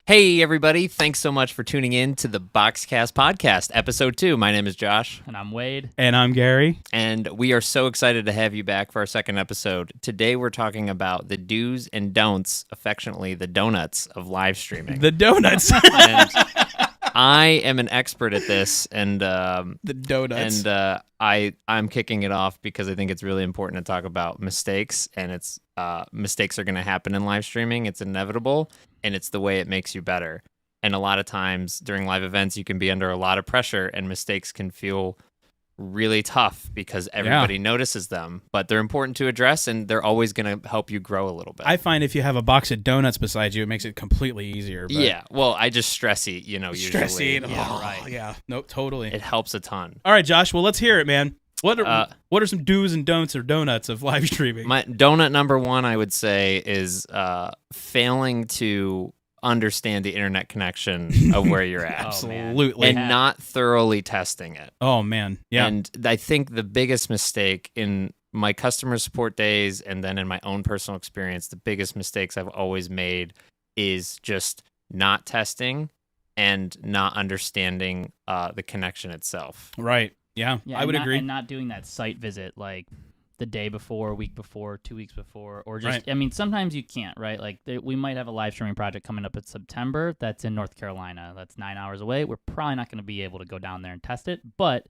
Hey, everybody. Thanks so much for tuning in to the BoxCast podcast, episode 2. My name is Josh. And I'm Wade. And I'm Gary. And we are so excited to have you back for our second episode. Today, we're talking about the do's and don'ts, affectionately, the donuts of live streaming. The donuts. And I am an expert at this, and the donuts. And I'm kicking it off because I think it's really important to talk about mistakes, and it's mistakes are going to happen in live streaming. It's inevitable, and it's the way it makes you better. And a lot of times during live events, you can be under a lot of pressure, and mistakes can feel really tough because everybody notices them, but they're important to address, and they're always going to help you grow a little bit. I find if you have a box of donuts beside you, it makes it completely easier. But yeah, well, I just stress eat, stress usually. eat. Yeah, right. Yeah, nope, totally. It helps a ton. All right, Josh. Well, let's hear it, man. What are some do's and don'ts or donuts of live streaming? My donut number one, I would say, is failing to understand the internet connection of where you're at. Absolutely. And not thoroughly testing it. Oh, man. Yeah. And I think the biggest mistake in my customer support days and then in my own personal experience, the biggest mistakes I've always made is just not testing and not understanding the connection itself. Right. Yeah, I would agree. And not doing that site visit like the day before, week before, 2 weeks before, or just, right. I mean, sometimes you can't, right? Like we might have a live streaming project coming up in September that's in North Carolina. That's 9 hours away. We're probably not going to be able to go down there and test it. But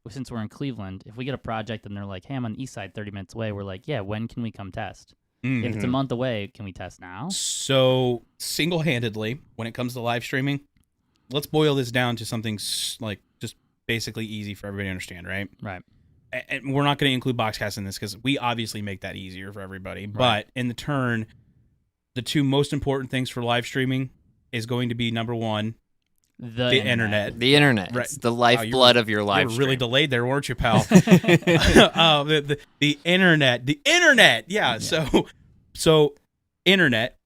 since we're in Cleveland, if we get a project and they're like, hey, I'm on the east side 30 minutes away, we're like, yeah, when can we come test? Mm-hmm. If it's a month away, can we test now? So single-handedly, when it comes to live streaming, let's boil this down to something like just basically easy for everybody to understand, right? Right. And we're not going to include BoxCast in this because we obviously make that easier for everybody. Right. But in the turn, the two most important things for live streaming is going to be, number one, the internet. The internet. Right. It's the lifeblood of your live stream. stream. Really delayed there, weren't you, pal? The internet. The internet. Yeah. So internet.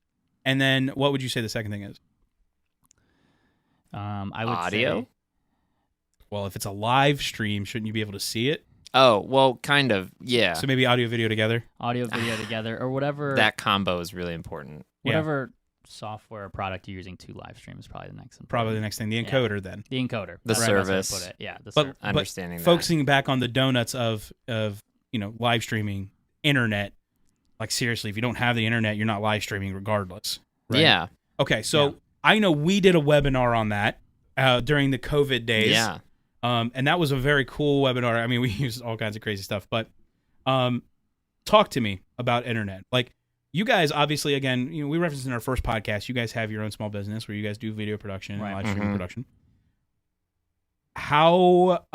And then what would you say the second thing is? I would audio. say, well, if it's a live stream, shouldn't you be able to see it? Oh, well, kind of, yeah. So maybe audio, video together? Audio, video together, or whatever. That combo is really important. Whatever software or product you're using to live stream is probably the next thing. Probably the next thing. The encoder then. The encoder. The That's service. how I put it. Yeah, But understanding that. Focusing back on the donuts of live streaming, internet, like seriously, if you don't have the internet, you're not live streaming regardless. Right? Yeah. Okay, so I know we did a webinar on that during the COVID days. Yeah. And that was a very cool webinar. I mean, we used all kinds of crazy stuff, but talk to me about internet. Like, you guys, obviously, again, we referenced in our first podcast, you guys have your own small business where you guys do video production and live streaming production. How,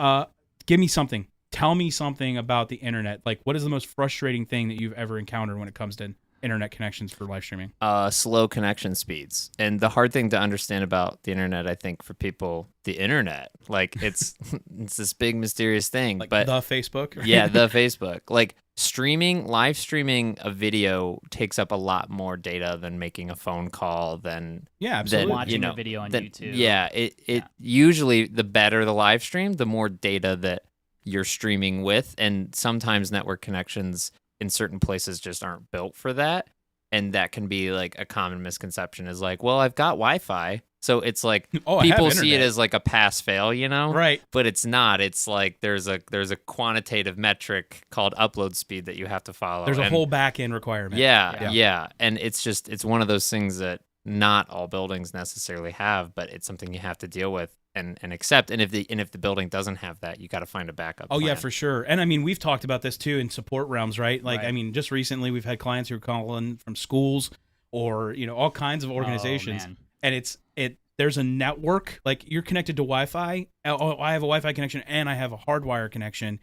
give me something. Tell me something about the internet. Like, what is the most frustrating thing that you've ever encountered when it comes to internet connections for live streaming? Slow connection speeds. And the hard thing to understand about the internet, I think, for people, the internet, like it's this big mysterious thing. Like but the Facebook? Right? Yeah, the Facebook. Like live streaming a video takes up a lot more data than making a phone call than absolutely. Watching a video on YouTube. Yeah, it usually the better the live stream, the more data that you're streaming with, and sometimes network connections in certain places just aren't built for that. And that can be like a common misconception is like, well, I've got Wi-Fi. So it's like people see it as like a pass fail, Right. But it's not. It's like there's a quantitative metric called upload speed that you have to follow. There's a whole back end requirement. Yeah. And it's one of those things that not all buildings necessarily have, but it's something you have to deal with and accept. And if the building doesn't have that, you got to find a backup plan. Yeah, for sure. And I mean, we've talked about this too in support realms, right? Like, I mean, just recently we've had clients who are calling from schools or, all kinds of organizations. Oh, man. And there's a network, like you're connected to Wi-Fi. Oh, I have a Wi-Fi connection and I have a hardwire connection.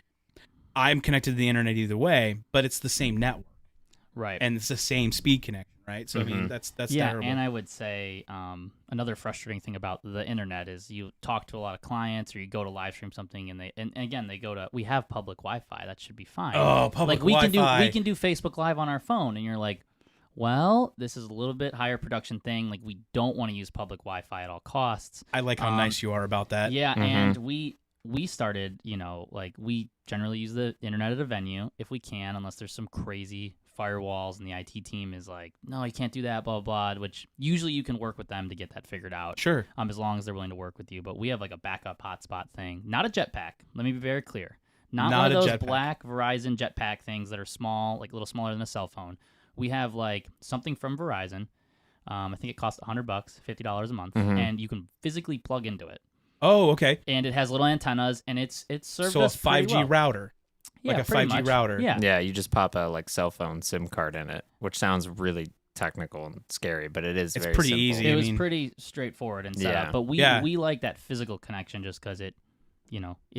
I'm connected to the internet either way, but it's the same network. Right. And it's the same speed connection, right? So, I mean, that's terrible. And I would say another frustrating thing about the internet is you talk to a lot of clients or you go to live stream something and again, they go to, we have public Wi-Fi. That should be fine. Oh, public Wi-Fi. We can do Facebook Live on our phone. And you're like, well, this is a little bit higher production thing. Like, we don't want to use public Wi-Fi at all costs. I like how nice you are about that. Yeah, and we started, like, we generally use the internet at a venue if we can, unless there's some crazy firewalls, and the IT team is like, no, you can't do that, blah, blah, blah, which usually you can work with them to get that figured out. Sure. As long as they're willing to work with you. But we have like a backup hotspot thing. Not a jetpack. Let me be very clear. Not one of those jetpack. black Verizon jetpack things that are small, like a little smaller than a cell phone. We have like something from Verizon. I think it costs $100, $50 a month, and you can physically plug into it. Oh, okay. And it has little antennas, and it's served So a us pretty 5G well. router. Yeah, like a pretty 5G much. router. Yeah. Yeah, you just pop a like cell phone SIM card in it, which sounds really technical and scary, but it is It's very pretty simple. easy. It I was mean- pretty straightforward and set Yeah. up, but we like that physical connection just because it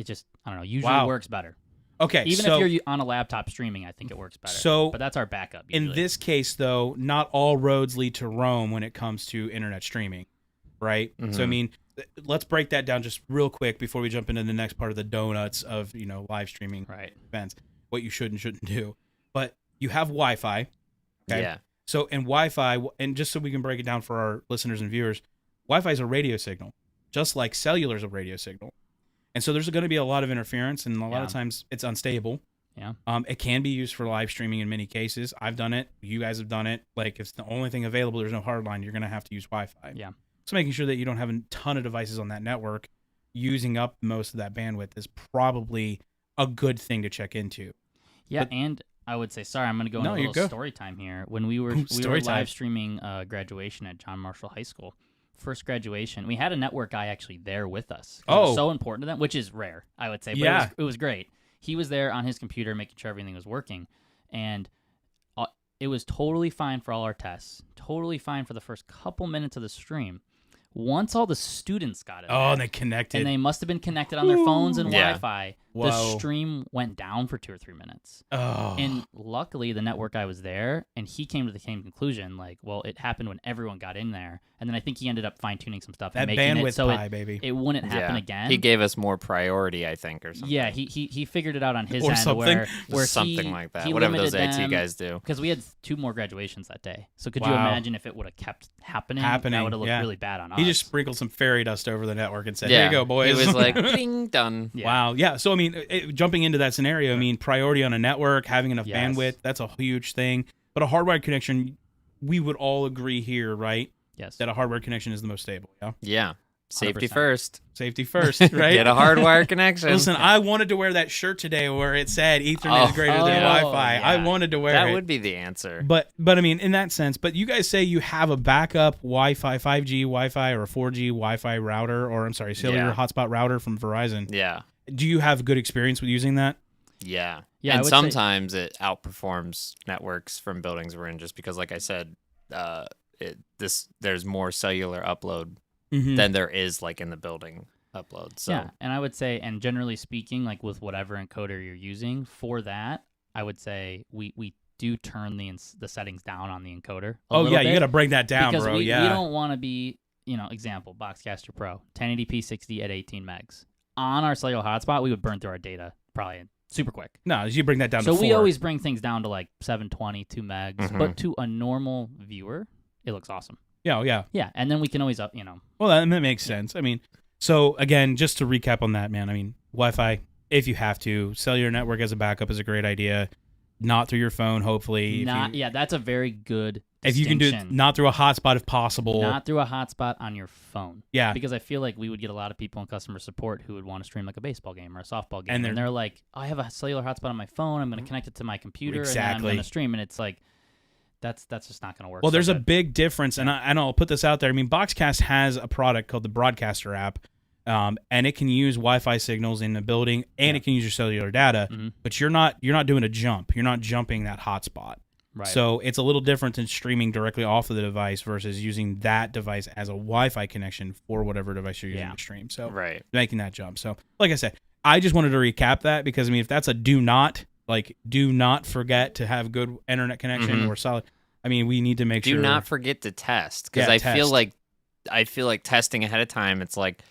just, I don't know, usually works better. Okay, Even so if you're on a laptop streaming, I think it works better. So- but that's our backup. in Usually. this case, though, not all roads lead to Rome when it comes to internet streaming, right? So, I mean, let's break that down just real quick before we jump into the next part of the donuts of, live streaming right. events, what you should and shouldn't do. But you have Wi-Fi. Okay? Yeah. So, and Wi-Fi, and just so we can break it down for our listeners and viewers, Wi-Fi is a radio signal, just like cellular is a radio signal. And so there's going to be a lot of interference, and a lot of times it's unstable. Yeah. It can be used for live streaming in many cases. I've done it. You guys have done it. Like, if it's the only thing available, there's no hard line, you're going to have to use Wi-Fi. Yeah. So making sure that you don't have a ton of devices on that network using up most of that bandwidth is probably a good thing to check into. Yeah, But- and I would say, sorry, I'm going to go into a you little go. story time here. When we were Story time. live streaming graduation at John Marshall High School, first graduation, we had a network guy actually there with us. It was so important to them, which is rare, I would say. But Yeah. it was great. He was there on his computer making sure everything was working, and it was totally fine for all our tests, totally fine for the first couple minutes of the stream. Once all the students got it, Oh, and they connected. and they must have been connected on their phones and Yeah. Wi-Fi. Whoa. The stream went down for 2 or 3 minutes. oh. And luckily, the network guy was there, and he came to the same conclusion. Like, well, it happened when everyone got in there, and then I think he ended up fine tuning some stuff that and making bandwidth it so pie, baby. it wouldn't happen Yeah. again. He gave us more priority, I think, or something. Yeah, he figured it out on his Or end something. where something he, like that. he Whatever those limited AT them, guys do. because we had 2 more graduations that day. So could you Wow. imagine if it would have kept happening? Happening, That would have looked yeah. really bad on us. He just sprinkled some fairy dust over the network and said, Yeah. "Here you go, boys." He was like, ding, done. Yeah. Wow. Yeah. So, I mean, jumping into that scenario, I mean, priority on a network, having enough Yes. bandwidth, that's a huge thing. But a hardwired connection, we would all agree here, right? yes. That a hardwired connection is the most stable. Yeah. Yeah. Safety 100%. first. Safety first, right? Get a hardwire connection. Listen, I wanted to wear that shirt today where it said Ethernet is greater than yeah. Wi-Fi. Yeah. I wanted to wear that it. would be the answer. But I mean, in that sense, but you guys say you have a backup Wi-Fi, 5G Wi-Fi or 4G Wi-Fi router, or I'm sorry, cellular Yeah. hotspot router from Verizon. Yeah. Do you have good experience with using that? Yeah. Yeah, I And would say- sometimes it outperforms networks from buildings we're in just because, like I said, there's more cellular upload than there is like in the building upload. So Yeah, and I would say, and generally speaking, like with whatever encoder you're using for that, I would say we do turn the settings down on the encoder. Oh yeah, you bit, got to bring that down, because bro. we Yeah. don't want to be, example, BoxCaster Pro, 1080p 60 at 18 megs. On our cellular hotspot, we would burn through our data probably super quick. No, you bring that down So to 4. we always bring things down to like 720, 2 megs, Mhm. but to a normal viewer, it looks awesome. Yeah, yeah. Yeah, and then we can always Well, that makes sense. I mean, so again, just to recap on that, man. I mean, Wi-Fi, if you have to, cellular network as a backup is a great idea. Not through your phone, hopefully. yeah, that's a very good If you can do it, distinction. not through a hotspot if possible. Not through a hotspot on your phone. Yeah. Because I feel like we would get a lot of people in customer support who would want to stream like a baseball game or a softball game. And And they're- they're like, I have a cellular hotspot on my phone. I'm going to connect it to my computer and then I'm Exactly. going to stream. And it's like, that's just not going to work. Well, so there's a good. big difference, and I'll put this out there. I mean, BoxCast has a product called the Broadcaster app, and it can use Wi-Fi signals in the building, and it can use your cellular data. Mhm. But you're not doing a jump. You're not jumping that hotspot. Right. So it's a little different than streaming directly off of the device versus using that device as a Wi-Fi connection for whatever device you're using Yeah. to stream. So right. making that jump. So like I said, I just wanted to recap that because I mean, if that's a do not forget to have good internet connection Mhm. or solid. I mean, we need to make Do sure. not forget to test because Yeah, I test. feel like testing ahead of time. It's like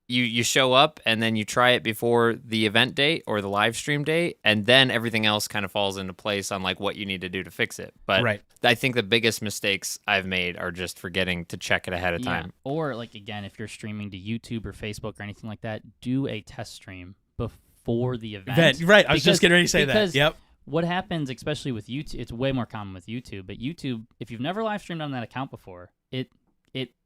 you show up and then you try it before the event date or the live stream date, and then everything else kind of falls into place on like what you need to do to fix it. But Right. I think the biggest mistakes I've made are just forgetting to check it ahead of Yeah. time. Or like, again, if you're streaming to YouTube or Facebook or anything like that, do a test stream before the event. Right. I was Because- just getting ready to say that. because Yep. what happens, especially with YouTube, it's way more common with YouTube. But YouTube, if you've never live streamed on that account before,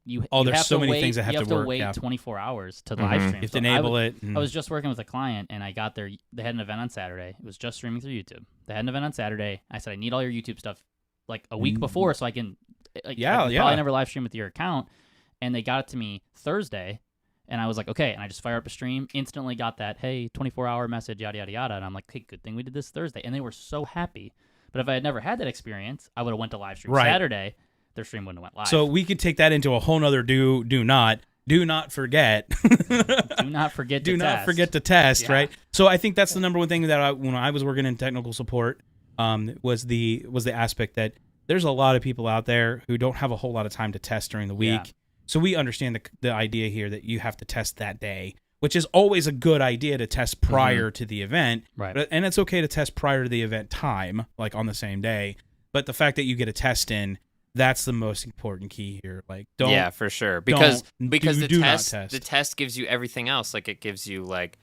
you there's have so to many wait, things that have you have to work. wait Yeah. 24 hours to live stream. You have So to enable it. I was just working with a client, and I got there. They had an event on Saturday. It was just streaming through YouTube. They had an event on Saturday. I said, I need all your YouTube stuff like a week before, so I can. I probably never live stream with your account. And they got it to me Thursday, and I was like, okay. And I just fire up a stream, instantly got that, hey, 24-hour message, yada yada yada. And I'm like, hey, good thing we did this Thursday. And they were so happy. But if I had never had that experience, I would have went to live stream Saturday. Their stream wouldn't have went live. So we could take that into a whole nother do not forget. do not forget to test, right? So I think that's the number one thing that when I was working in technical support was the aspect that there's a lot of people out there who don't have a whole lot of time to test during the week. Yeah. So we understand the idea here that you have to test that day, which is always a good idea to test prior to the event. Right. And it's okay to test prior to the event time, like on the same day. But the fact that you get a test in, that's the most important key here. Like, don't for sure, because the test gives you everything else. Like, it gives you like,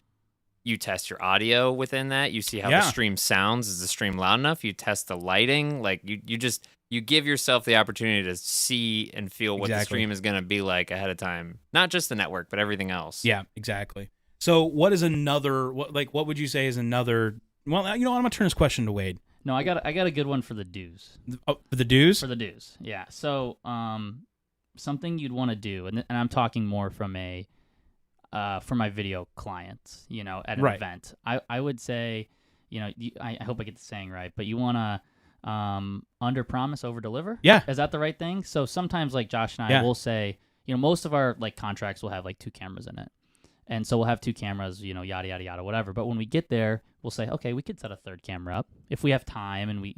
you test your audio within that. You see how the stream sounds. Is the stream loud enough? You test the lighting. Like, you give yourself the opportunity to see and feel what the stream is going to be like ahead of time. Not just the network, but everything else. Yeah, exactly. So what is another? What would you say is another? Well, I'm gonna turn this question to Wade. No, I got a good one for the do's. Oh, for the do's? For the do's, yeah. So, something you'd want to do, and I'm talking more from for my video clients, at an event. I would say, I hope I get the saying right, but you want to under promise, over deliver. Yeah. Is that the right thing? So sometimes, like Josh and I will say, most of our like contracts will have like 2 cameras in it. And so we'll have 2 cameras, yada, yada, yada, whatever. But when we get there, we'll say, okay, we could set a 3rd camera up if we have time and we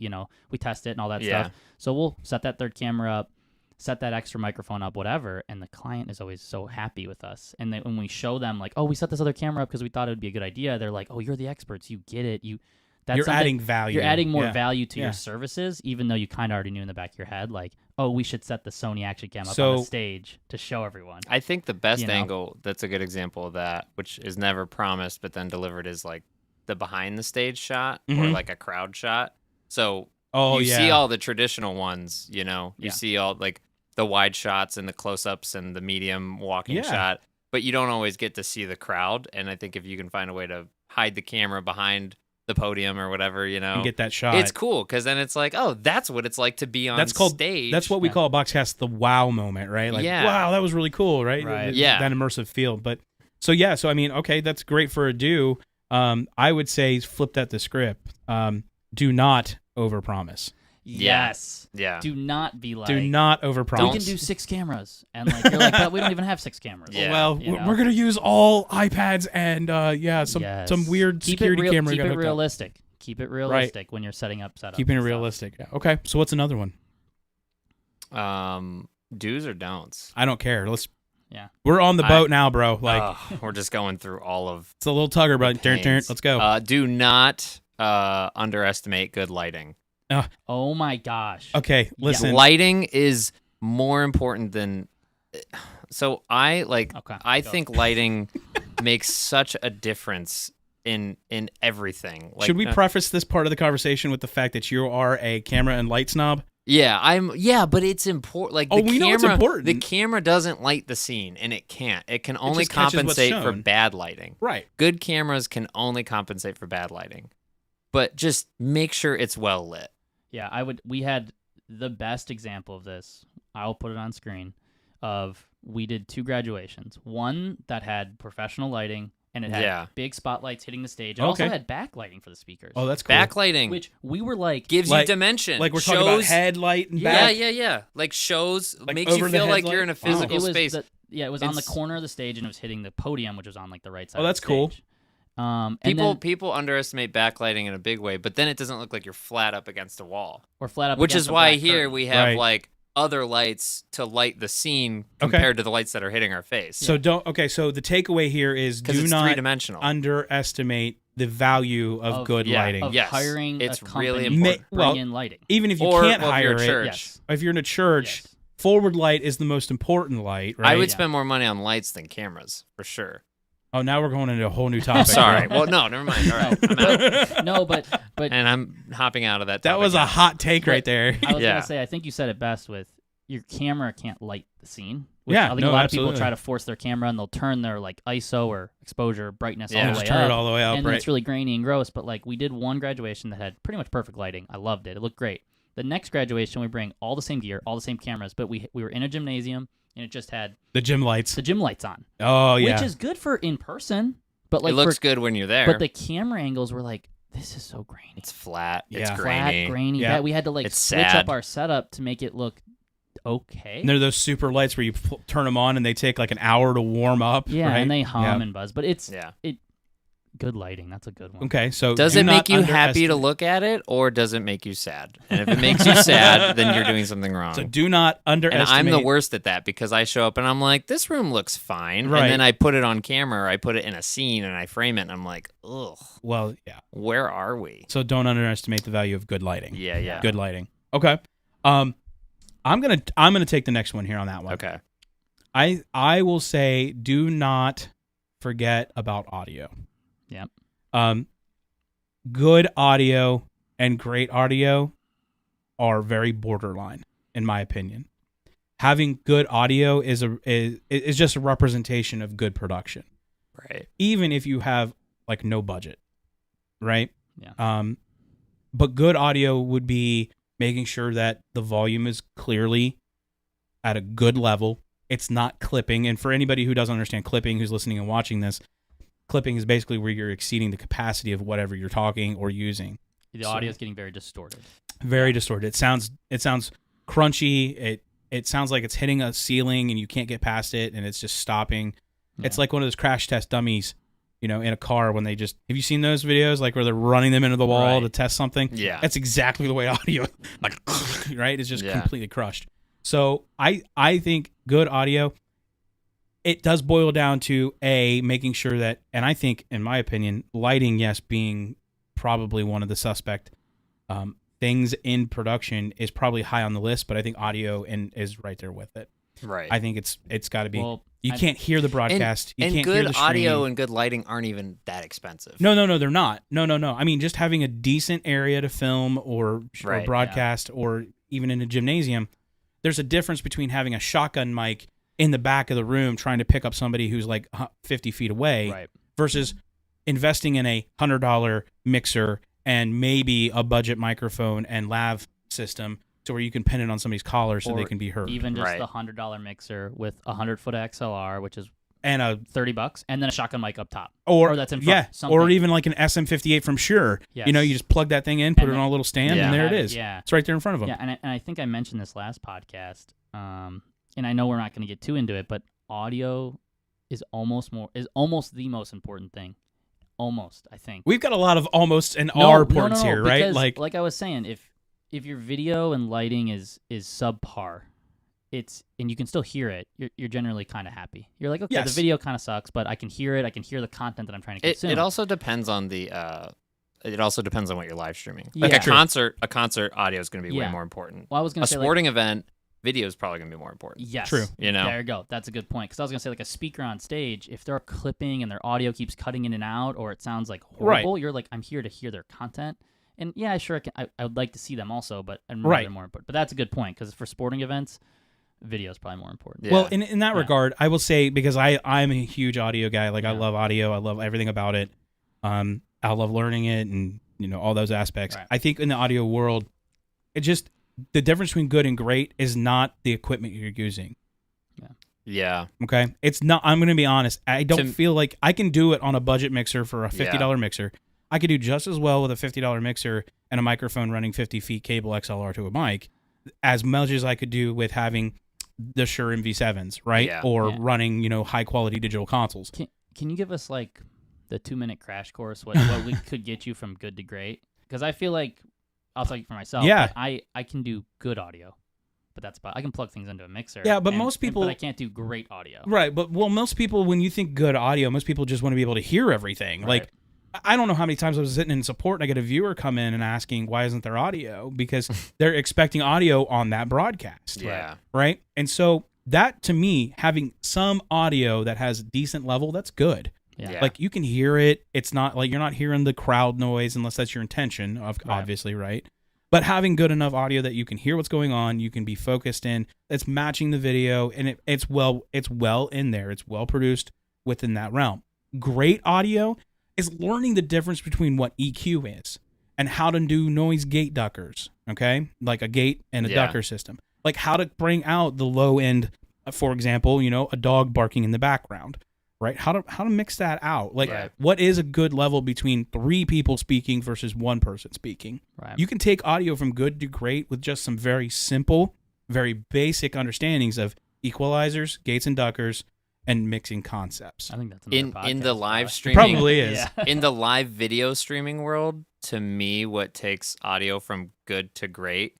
test it and all that stuff. So we'll set that 3rd camera up, set that extra microphone up, whatever. And the client is always so happy with us. And when we show them like, oh, we set this other camera up because we thought it would be a good idea, they're like, oh, you're the experts. You get it. You're adding value. You're adding more value to your services, even though you kind of already knew in the back of your head, like, oh, we should set the Sony action cam up on the stage to show everyone. I think the best angle, that's a good example of that, which is never promised but then delivered, is like the behind the stage shot or like a crowd shot. So you see all the traditional ones, you see all like the wide shots and the close-ups and the medium walking shot, but you don't always get to see the crowd. And I think if you can find a way to hide the camera behind the podium or whatever, and get that shot, it's cool, because then it's like, oh, that's what it's like to be on stage. That's what we call a BoxCast the wow moment, right? Like, wow, that was really cool, right? That immersive feel. But so I mean, okay, that's great for a do. I would say flip that to script. Do not overpromise. Yes. Yeah. Do not be like. Do not overpromise. We can do 6 cameras, and like you're like, but we don't even have 6 cameras. Yeah. Well, we're gonna use all iPads and some weird security camera. Keep it realistic. Keep it realistic when you're setting up setup. Keeping it realistic. Yeah. Okay. So what's another one? Do's or don'ts? I don't care. We're on the boat now, bro. Like we're just going through all of. It's a little tugger, bro. Let's go. Do not underestimate good lighting. Oh my gosh. Okay, listen. Lighting is more important than. So I think lighting makes such a difference in everything. Like, should we preface this part of the conversation with the fact that you are a camera and light snob? Yeah, but it's important. Like, we know it's important. The camera doesn't light the scene, and it can't. It can only compensate for bad lighting. Right. Good cameras can only compensate for bad lighting, but just make sure it's well lit. Yeah, we had the best example of this. I'll put it on screen. We did 2 graduations. One that had professional lighting, and it had big spotlights hitting the stage. It also had backlighting for the speakers. Oh, that's cool. Backlighting, which we were like, gives you dimension. Like we're talking about headlight and back. Yeah. Like shows, like makes you feel like headlight? you're in a physical space. It was on the corner of the stage, and it was hitting the podium, which was on like the right side. Oh, that's of the stage. cool. People underestimate backlighting in a big way, but then it doesn't look like you're flat up against a wall. Or flat up which against is why here curtain. we have like other lights to light the scene compared to the lights that are hitting our face. So so the takeaway here is do not three-dimensional. Underestimate the value of good lighting. Of hiring it's a company really important. Bring in lighting. Even if you can't hire it, if you're in a church, forward light is the most important light, right? I would spend more money on lights than cameras, for sure. Oh, now we're going into a whole new topic. Sorry. Well, no, never mind. All right, I'm out. No, but And I'm hopping out of that. That was a hot take right there. I was Yeah. gonna say, I think you said it best with your camera can't light the scene. Which Yeah, I think no, a lot absolutely. of people try to force their camera and they'll turn their like ISO or exposure brightness Yeah. all the Just way turn up. it all the way up, and then right? it's really grainy and gross. But like we did one graduation that had pretty much perfect lighting. I loved it. It looked great. The next graduation we bring all the same gear, all the same cameras, but we were in a gymnasium and it just had The gym lights. the gym lights on, Oh, yeah. which is good for in person. But like it looks good when you're there. but the camera angles were like, this is so grainy. It's flat. It's Yeah. grainy. Flat, grainy. Yeah. Yeah, we had to like It's switch sad. up our setup to make it look okay. And they're those super lights where you turn them on and they take like an hour to warm up. Yeah, right? and they hum Yeah. and buzz, but it's Yeah. good lighting. That's a good one. Okay, so Does do it not make you happy to underestimate- look at it, or does it make you sad? And if it makes you sad, then you're doing something wrong. So do not And underestimate. I'm the worst at that because I show up and I'm like, this room looks fine. Right. And then I put it on camera or I put it in a scene and I frame it and I'm like, ugh, Well, yeah. where are we? So don't underestimate the value of good lighting. Yeah, yeah. Good lighting. Okay. I'm gonna take the next one here on that one. Okay. I will say do not forget about audio. Yep. Good audio and great audio are very borderline, in my opinion. Having good audio is just a representation of good production, Right. even if you have like no budget, right? Yeah. But good audio would be making sure that the volume is clearly at a good level. It's not clipping. And for anybody who doesn't understand clipping, who's listening and watching this, clipping is basically where you're exceeding the capacity of whatever you're talking or using. The audio is getting very distorted. Very distorted. It sounds crunchy. It sounds like it's hitting a ceiling and you can't get past it and it's just stopping. Yeah. It's like one of those crash test dummies, in a car when they just, have you seen those videos like where they're running them into the wall Right. to test something? Yeah. That's exactly the way audio, like, right? It's just Yeah. completely crushed. So I think good audio, it does boil down to making sure that, and I think, in my opinion, lighting, yes, being probably one of the suspect things in production is probably high on the list, but I think audio is right there with it. Right. I think it's got to be. Well, You can't hear the broadcast. You and can't good hear the stream. audio and good lighting aren't even that expensive. No, they're not. No. I mean, just having a decent area to film or Right, broadcast or even in a gymnasium, there's a difference between having a shotgun mic in the back of the room trying to pick up somebody who's like 50 feet away Right. versus investing in a $100 mixer and maybe a budget microphone and lav system to where you can pin it on somebody's collar so they Or can be heard. Even just Right. the $100 mixer with a 100-foot XLR, which is And a $30, and then a shotgun mic up top. or that's in front, yeah, something. or even like an SM58 from Shure. Yes. You just plug that thing in, put And it then- on a little stand, Yeah. and there it Have is. Yeah. It's right there in front of them. Yeah, and I think I mentioned this last podcast, and I know we're not going to get too into it, but audio is almost the most important thing. Almost, I think. We've got a lot of almost and No, are no, importance no, here, right? because, like I was saying, if your video and lighting is subpar, and you can still hear it, you're generally kind of happy. You're like, okay, Yes. the video kind of sucks, but I can hear it. I can hear the content that I'm trying to consume. It also depends on it also depends on what you're live streaming. Like Yeah. a concert audio is going to be way Yeah. more important. Well, I was going A to say sporting event, video is probably going to be more important. Yes. True. There you go. That's a good point. Because I was going to say, like, a speaker on stage, if they're clipping and their audio keeps cutting in and out or it sounds like horrible, you're like, I'm here to hear their content. And yeah, sure, I would like to see them also, but I'm Right. more important. But that's a good point because for sporting events, video is probably more important. Yeah. Well, in that Yeah. regard, I will say, because I'm a huge audio guy. Like, I Yeah. love audio. I love everything about it. I love learning it and, all those aspects. Right. I think in the audio world, it just, the difference between good and great is not the equipment you're using. Yeah. Okay? It's not, I'm going to be honest. I don't To- feel like I can do it on a budget mixer for a $50 mixer. I could do just as well with a $50 mixer and a microphone running 50 feet cable XLR to a mic as much as I could do with having the Shure MV7s, right? Yeah. Or Yeah. running, high quality digital consoles. Can you give us, like, the 2-minute crash course, what we could get you from good to great? Because I feel like, I'll talk for myself, Yeah. but I can do good audio. But that's about, I can plug things into a mixer. Yeah, but most people- but I can't do great audio. Right, but most people, when you think good audio, most people just want to be able to hear everything. Right. Like, I don't know how many times I was sitting in support and I get a viewer come in and asking, why isn't there audio? Because they're expecting audio on that broadcast. Yeah. Right? And so that, to me, having some audio that has decent level, that's good. Yeah. Like you can hear it. It's not like you're not hearing the crowd noise unless that's your intention, obviously, right? But having good enough audio that you can hear what's going on, you can be focused in, it's matching the video, and it's well in there. It's well produced within that realm. Great audio is learning the difference between what EQ is and how to do noise gate duckers, okay? Like a gate and a ducker system. Like how to bring out the low end, for example, a dog barking in the background. Right? How to mix that out? Like, what is a good level between 3 people speaking versus 1 person speaking? Right. You can take audio from good to great with just some very simple, very basic understandings of equalizers, gates and duckers, and mixing concepts. I think that's another in podcast, the live but- streaming. Probably is. Yeah. In the live video streaming world, to me, what takes audio from good to great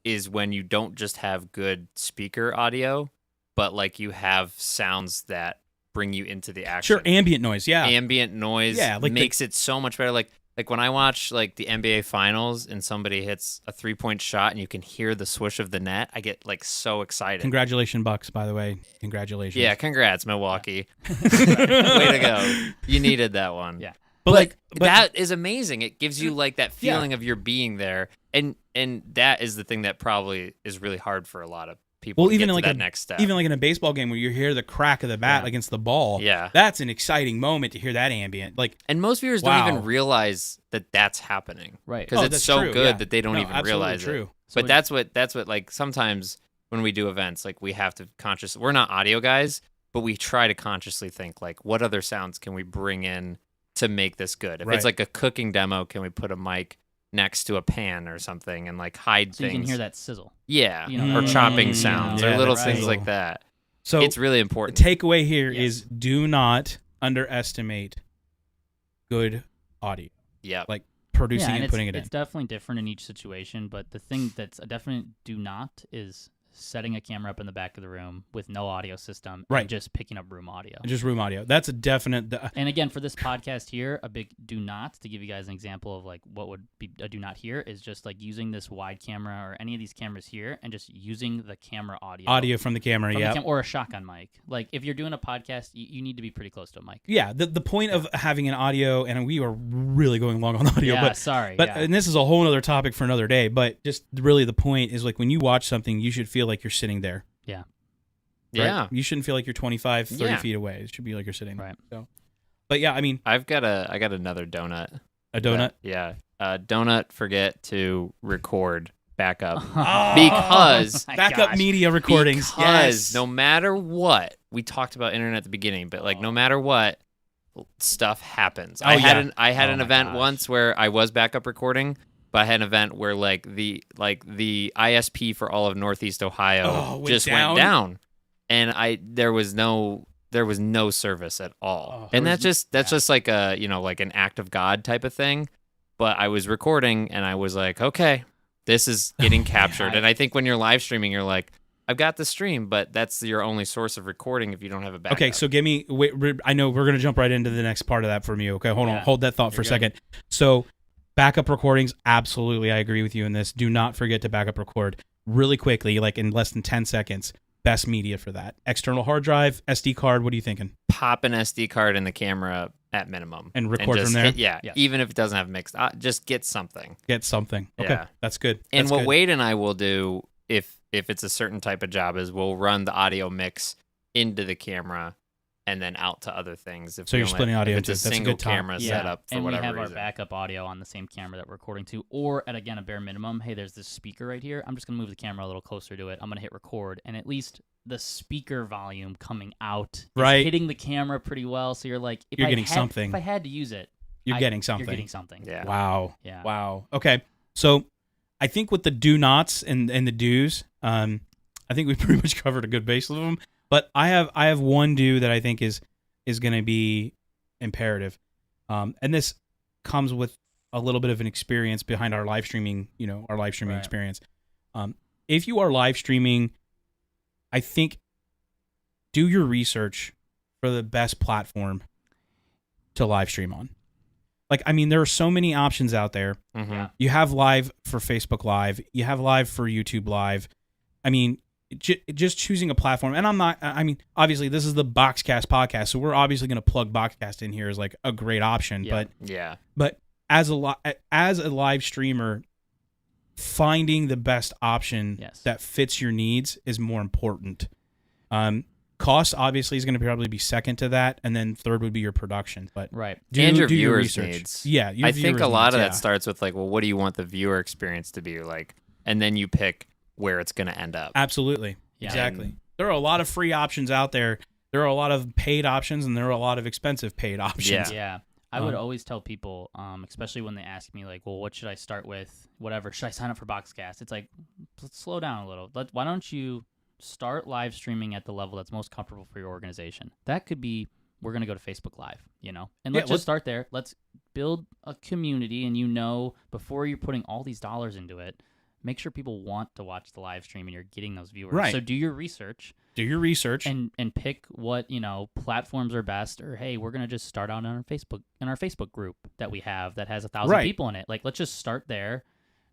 is when you don't just have good speaker audio, but like you have sounds that bring you into the action. Sure, ambient noise, yeah. Ambient noise like makes it so much better. Like when I watch like the NBA finals and somebody hits a 3-point shot and you can hear the swoosh of the net, I get like so excited. Congratulations, Bucks, by the way. Congratulations. Yeah, congrats, Milwaukee. Way to go. You needed that one. Yeah. But that is amazing. It gives you like that feeling of your being there. And that is the thing that probably is really hard for a lot of people to even get like to that next step. Even like in a baseball game where you hear the crack of the bat against the ball. Yeah. That's an exciting moment to hear that ambient. Like, and most viewers don't even realize that that's happening. Right. Because it's that's so true, good that they don't even absolutely realize true. it. So But that's what like sometimes when we do events, like we have to we're not audio guys, but we try to consciously think like what other sounds can we bring in to make this good? If it's like a cooking demo, can we put a mic next to a pan or something and like hide So things? you can hear that sizzle. Yeah. You know, or chopping sounds or little things sizzle. like that. So it's really the important. takeaway here is do not underestimate good audio. Yeah. Like producing and and putting it it's in. definitely different in each situation, but the thing that's a definite do not is setting a camera up in the back of the room with no audio system and just picking up room audio. Just room audio. That's a definite. And again, for this podcast here, a big do not, to give you guys an example of like what would be a do not here, is just like using this wide camera or any of these cameras here and just using the camera audio. From the camera, Or a shotgun mic. Like if you're doing a podcast, you need to be pretty close to a mic. Yeah, the point of having an audio, and we are really going long on audio, but and this is a whole other topic for another day, but just really the point is like when you watch something, you should feel like you're sitting there. Yeah. Right? Yeah. You shouldn't feel like you're 25, 30 feet away. It should be like you're sitting there. Right. So, but yeah, I mean, I got another donut. A donut? Donut forget to record backup. Oh, Because backup media recordings. Because no matter what, we talked about internet at the beginning, but like no matter what, stuff happens. I had an event once where I was backup recording, but I had an event where like the ISP for all of Northeast Ohio just went down, and there was no service at all. And that's just like a like an act of God type of thing. But I was recording and I was like, okay, this is getting captured. And I think when you're live streaming, you're like, I've got the stream, but that's your only source of recording if you don't have a backup. Okay, so I know we're going to jump right into the next part of that from you. Okay, hold on. Hold that thought for a second. So backup recordings, absolutely, I agree with you in this. Do not forget to backup record really quickly, like in less than 10 seconds. Best media for that. External hard drive, SD card, what are you thinking? Pop an SD card in the camera at minimum. And record from there? Even if it doesn't have mixed, just get something. Get something. Okay, that's good. And what Wade and I will do, if it's a certain type of job, is we'll run the audio mix into the camera and then out to other things. So you're splitting audio into a single camera setup for whatever reason. And we have reason. our backup audio on the same camera that we're recording to, or at, again, a bare minimum, hey, there's this speaker right here. I'm just going to move the camera a little closer to it. I'm going to hit record, and at least the speaker volume coming out is hitting the camera pretty well. So you're like, if I had to use it, you're getting something. You're getting something. Yeah. Wow. Yeah. Wow. Okay. So I think with the do nots and the do's, I think we pretty much covered a good base of them. But I have one do that I think is going to be imperative, and this comes with a little bit of an experience behind our live streaming. Experience. If you are live streaming, I think do your research for the best platform to live stream on. Like, I mean, there are so many options out there. Mm-hmm. You have live for Facebook Live. You have live for YouTube Live. I mean, just choosing a platform. And I mean, obviously this is the BoxCast podcast, so we're obviously going to plug BoxCast in here as like a great option. Yeah. But as a live streamer, finding the best option that fits your needs is more important. Cost obviously is going to probably be second to that, and then third would be your production. But right, and your do your viewers' research. needs. Yeah, I think a lot of that starts with like, well, what do you want the viewer experience to be like, and then you pick where it's going to end up. Absolutely, exactly. There are a lot of free options out there. There are a lot of paid options, and there are a lot of expensive paid options. Yeah. I would always tell people, especially when they ask me, like, well, what should I start with? Whatever. Should I sign up for BoxCast? It's like, let's slow down a little. Why don't you start live streaming at the level that's most comfortable for your organization? That could be, we're going to go to Facebook Live, and let's just start there. Let's build a community, and before you're putting all these dollars into it, make sure people want to watch the live stream and you're getting those viewers. Right. So do your research. And pick what, platforms are best, or hey, we're going to just start out on our Facebook group that we have that has 1,000 people in it. Like, let's just start there,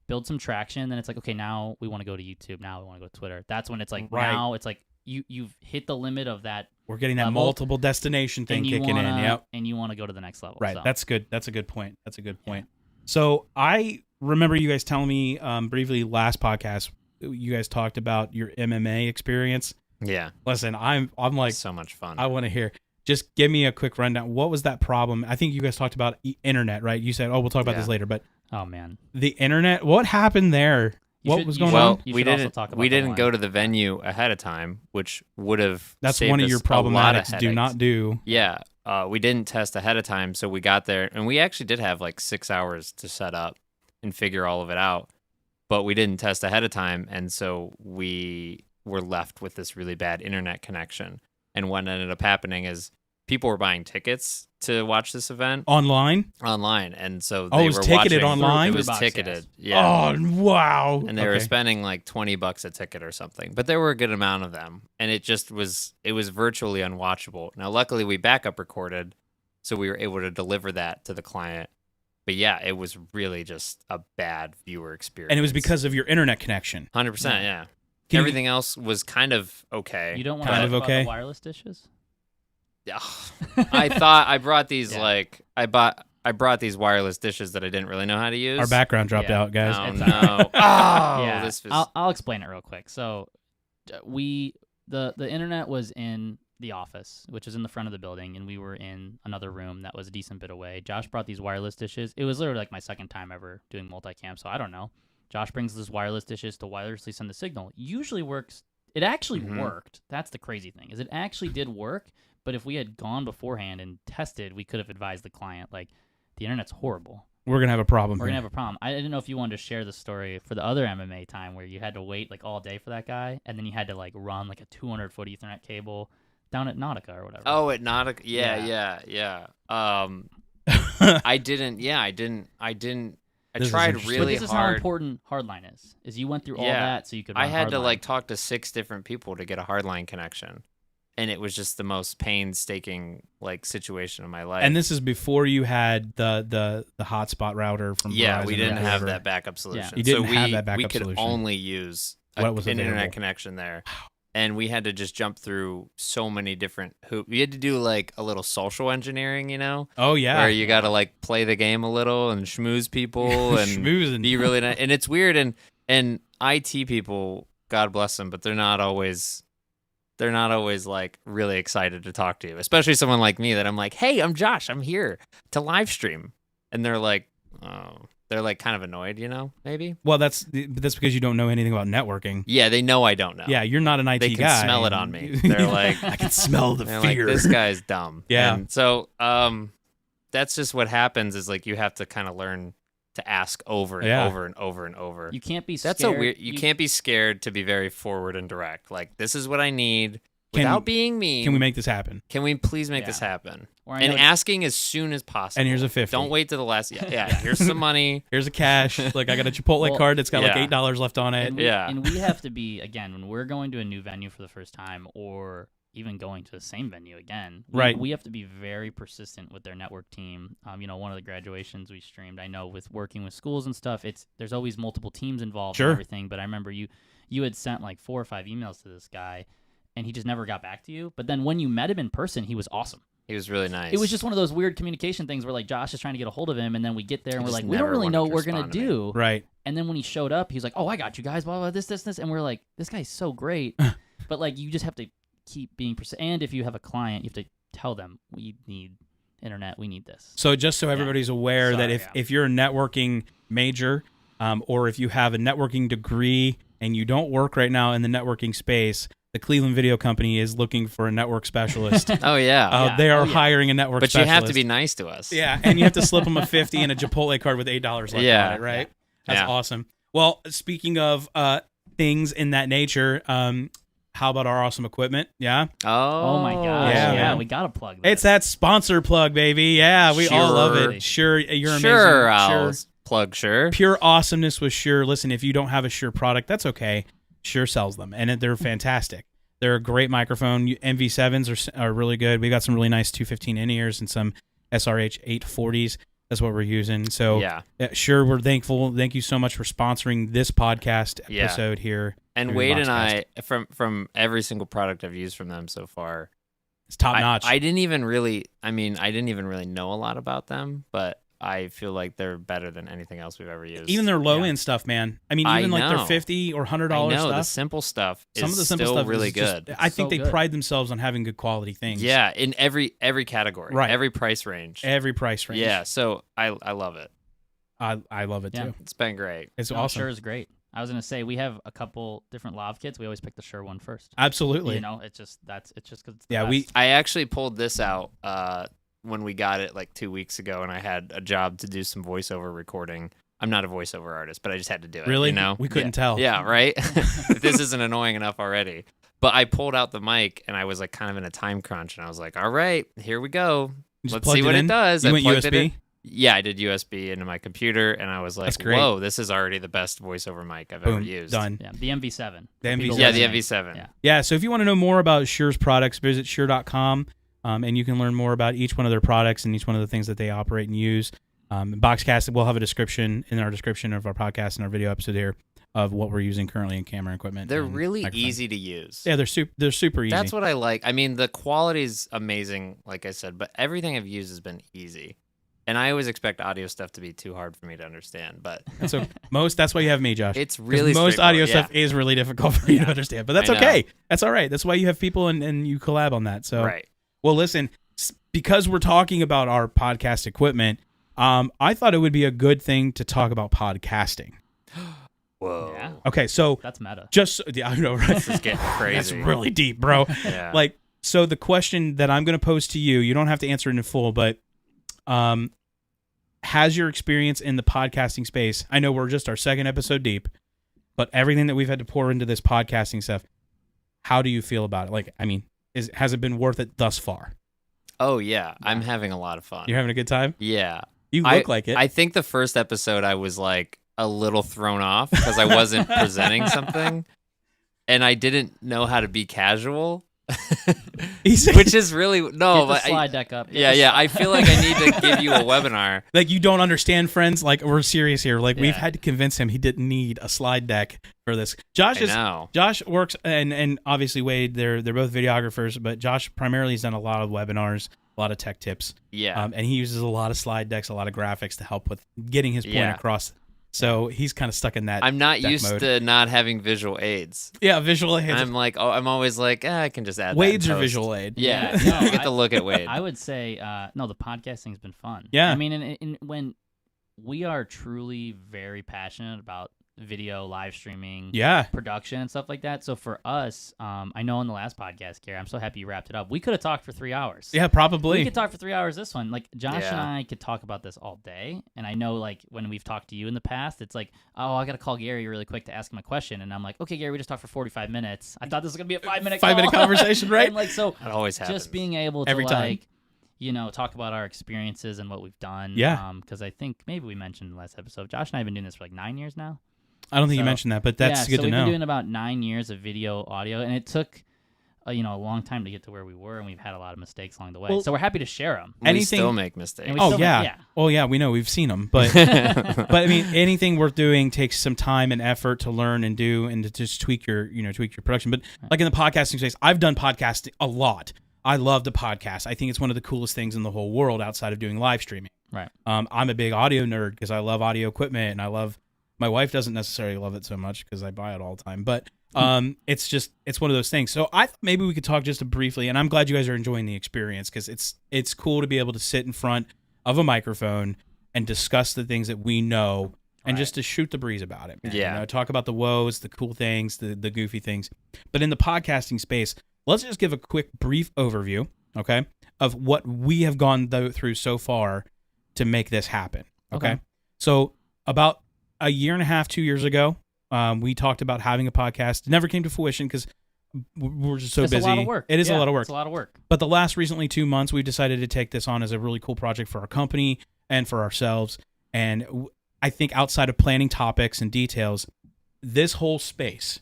build some traction. Then it's like, okay, now we want to go to YouTube. Now we want to go to Twitter. That's when it's like, now it's like you've hit the limit of that. We're getting that multiple destination thing kicking in. Yep. And you want to go to the next level. Right. So. That's good. That's a good point. Yeah. So I remember you guys telling me briefly last podcast, you guys talked about your MMA experience. Yeah. Listen, I'm like, so much fun. I want to hear. Just give me a quick rundown. What was that problem? I think you guys talked about internet, right? You said, we'll talk about this later, but oh man, the internet. What happened there? What was going on? We didn't go to the venue ahead of time, which would have. That's saved one of us your a lot of problematics. Do not do. Yeah. We didn't test ahead of time, so we got there, and we actually did have like 6 hours to set up and figure all of it out, but we didn't test ahead of time, and so we were left with this really bad internet connection. And what ended up happening is people were buying tickets to watch this event online, and so they it was were ticketed watching, online. It was ticketed, yeah. Oh wow! And they were spending like $20 a ticket or something, but there were a good amount of them, and it was virtually unwatchable. Now, luckily, we backup recorded, so we were able to deliver that to the client. But yeah, it was really just a bad viewer experience, and it was because of your internet connection. 100%, yeah. Everything else was kind of okay. You don't want to talk about the wireless dishes? Yeah. I brought these I brought these wireless dishes that I didn't really know how to use. Our background dropped out, guys. Oh no. Yeah. I'll explain it real quick. So the internet was in the office, which is in the front of the building, and we were in another room that was a decent bit away. Josh brought these wireless dishes. It was literally like my second time ever doing multicam, so I don't know. Josh brings these wireless dishes to wirelessly send the signal. Usually works. It actually worked. That's the crazy thing, is it actually did work. But if we had gone beforehand and tested, we could have advised the client, like, the internet's horrible. We're going to have a problem. We're going to have a problem. I didn't know if you wanted to share the story for the other MMA time where you had to wait, like, all day for that guy, and then you had to, like, run, like, a 200-foot Ethernet cable down at Nautica or whatever. Oh, at Nautica. Yeah. I tried really hard. This is how important hardline is you went through all that so you could run I had to, hardline. like, talk to 6 different people to get a hardline connection. And it was just the most painstaking like situation of my life. And this is before you had the hotspot router from Verizon. We didn't have that backup solution. Yeah. You didn't have that backup solution. We could only use an internet connection there. And we had to just jump through so many different hoops. We had to do like a little social engineering, Oh yeah. Where you got to like play the game a little and schmooze people and be really nice. And it's weird. And IT people, God bless them, but they're not always like really excited to talk to you, especially someone like me that I'm like, hey, I'm Josh. I'm here to live stream. And they're like, oh, they're like kind of annoyed, maybe. Well, that's because you don't know anything about networking. Yeah, they know I don't know. Yeah, you're not an IT guy. They can smell it on me. They're like, I can smell the fear. Like, this guy's dumb. Yeah. And so that's just what happens is like you have to kind of learn to ask over and over and over and over. You can't be scared. That's a weird. You can't be scared to be very forward and direct. Like, this is what I need without being mean. Can we make this happen? Can we please make this happen? And asking as soon as possible. And here's a 50. Don't wait to the last. Yeah. Here's some money. Here's a cash. Like, I got a Chipotle card that's got like $8 left on it. And we have to be, again, when we're going to a new venue for the first time, or even going to the same venue again. Right. We have to be very persistent with their network team. One of the graduations we streamed, I know with working with schools and stuff, there's always multiple teams involved and everything. But I remember you had sent like 4 or 5 emails to this guy, and he just never got back to you. But then when you met him in person, he was awesome. He was really nice. It was just one of those weird communication things where like Josh is trying to get a hold of him, and then we get there and He we're just like, we don't never really know wanted what to we're gonna respond to me. do. Right. And then when he showed up, he's like, oh, I got you guys, blah blah this, and we're like, this guy's so great. But like, you just have to keep being persistent. And if you have a client, you have to tell them we need internet, we need this. So just so everybody's aware that if you're a networking major, or if you have a networking degree and you don't work right now in the networking space, the Cleveland Video Company is looking for a network specialist. Oh yeah. They are hiring a network but specialist. you have to be nice to us. Yeah, and you have to slip them a 50 and a Chipotle card with $8 left on it, right? That's awesome. Well, speaking of things in that nature, how about our awesome equipment? Yeah. Oh my gosh. Yeah, we gotta plug this. It's that sponsor plug, baby. Yeah, we all love it. Sure, you're amazing. Sure, I'll plug Sure. Pure awesomeness with Shure. Listen, if you don't have a Shure product, that's okay. Shure sells them, and they're fantastic. They're a great microphone. MV7s are really good. We got some really nice 215 in-ears and some SRH 840s. That's what we're using. So, Shure, we're thankful. Thank you so much for sponsoring this podcast episode here. And Wade and I, from every single product I've used from them so far, it's top notch. I didn't even really know a lot about them, but I feel like they're better than anything else we've ever used. Even their low-end stuff, man. I mean, even like their $50 or $100 stuff. The simple stuff Some of the simple still stuff really is good. Just, I think they pride themselves on having good quality things. Yeah, in every category. Right. Every price range. Yeah, so I love it. I love it, too. It's been great. It's awesome. Sure is great. I was gonna say we have a couple different lav kits. We always pick the Shure one first. Absolutely. It's just because it's the best. I actually pulled this out when we got it like 2 weeks ago, and I had a job to do some voiceover recording. I'm not a voiceover artist, but I just had to do it. Really? You know? We couldn't tell. Yeah, right? If this isn't annoying enough already. But I pulled out the mic, and I was like kind of in a time crunch, and I was like, all right, here we go. Let's see what it does. You went USB? It in. Yeah, I did USB into my computer, and I was like, whoa, this is already the best voiceover mic I've ever used. Done. Yeah, the MV7. The MV7. Yeah, the MV7. Yeah, so if you want to know more about Shure's products, visit Shure.com, and you can learn more about each one of their products and each one of the things that they operate and use. BoxCast, we'll have a description in our description of our podcast and our video episode here of what we're using currently in camera equipment. They're really easy to use. Yeah, they're super easy. That's what I like. I mean, the quality's amazing, like I said, but everything I've used has been easy. And I always expect audio stuff to be too hard for me to understand, but so that's why you have me, Josh. It's really most audio stuff is really difficult for you to understand, but that's okay. That's all right. That's why you have people and you collab on that. So, well, listen, because we're talking about our podcast equipment, I thought it would be a good thing to talk about podcasting. Whoa. Yeah. Okay, so that's meta. I know, right? This is getting crazy. That's really deep, bro. Yeah. So the question that I'm going to pose to you, you don't have to answer it in full, but has your experience in the podcasting space, I know we're just our second episode deep, but everything that we've had to pour into this podcasting stuff, how do you feel about it? Has it been worth it thus far? Oh, yeah. I'm having a lot of fun. You're having a good time? Yeah. You look like it. I think the first episode I was like a little thrown off because I wasn't presenting something and I didn't know how to be casual. Which is really Get the slide deck up. Yeah. I feel like I need to give you a webinar. Like you don't understand, friends. Like we're serious here. Like we've had to convince him he didn't need a slide deck for this. Josh works and obviously Wade. They're both videographers, but Josh primarily has done a lot of webinars, a lot of tech tips. Yeah, and he uses a lot of slide decks, a lot of graphics to help with getting his point across. So he's kind of stuck in that. I'm not used to not having visual aids. Yeah, visual aids. I'm always like, I can just add Wade's that your visual aid. Yeah, I get to look at Wade. I would say, no, the podcasting's been fun. Yeah. I mean, when we are truly very passionate about video, live streaming, production, and stuff like that. So for us, I know in the last podcast, Gary, I'm so happy you wrapped it up. We could have talked for 3 hours. Yeah, probably. We could talk for 3 hours this one. Like, Josh and I could talk about this all day. And I know, like, when we've talked to you in the past, it's like, oh, I got to call Gary really quick to ask him a question. And I'm like, okay, Gary, we just talked for 45 minutes. I thought this was going to be a 5-minute call. 5-minute conversation, right? And, like, so it always happens. Just being able to, every time. Talk about our experiences and what we've done. Yeah. Because I think maybe we mentioned in the last episode, Josh and I have been doing this for like 9 years now. I don't think you mentioned that, but that's good to know. So we've been doing about 9 years of video, audio, and it took a long time to get to where we were, and we've had a lot of mistakes along the way. Well, So we're happy to share them. We anything- still make mistakes. And we Oh still yeah. yeah. Oh yeah, we know, we've seen them, but but I mean, anything worth doing takes some time and effort to learn and do, and to just tweak your production. But like in the podcasting space, I've done podcasting a lot. I love the podcast. I think it's one of the coolest things in the whole world outside of doing live streaming. Right. I'm a big audio nerd because I love audio equipment, and I love. My wife doesn't necessarily love it so much because I buy it all the time, but it's one of those things. So I thought maybe we could talk just briefly, and I'm glad you guys are enjoying the experience because it's cool to be able to sit in front of a microphone and discuss the things that we know and just to shoot the breeze about it. Man. Yeah. Talk about the woes, the cool things, the goofy things. But in the podcasting space, let's just give a quick brief overview, okay, of what we have gone through so far to make this happen. Okay. So about a year and a half, 2 years ago, we talked about having a podcast. It never came to fruition because we're just so busy. It's a lot of work. It is a lot of work. It's a lot of work. But the last recently 2 months, we decided to take this on as a really cool project for our company and for ourselves. And I think outside of planning topics and details, this whole space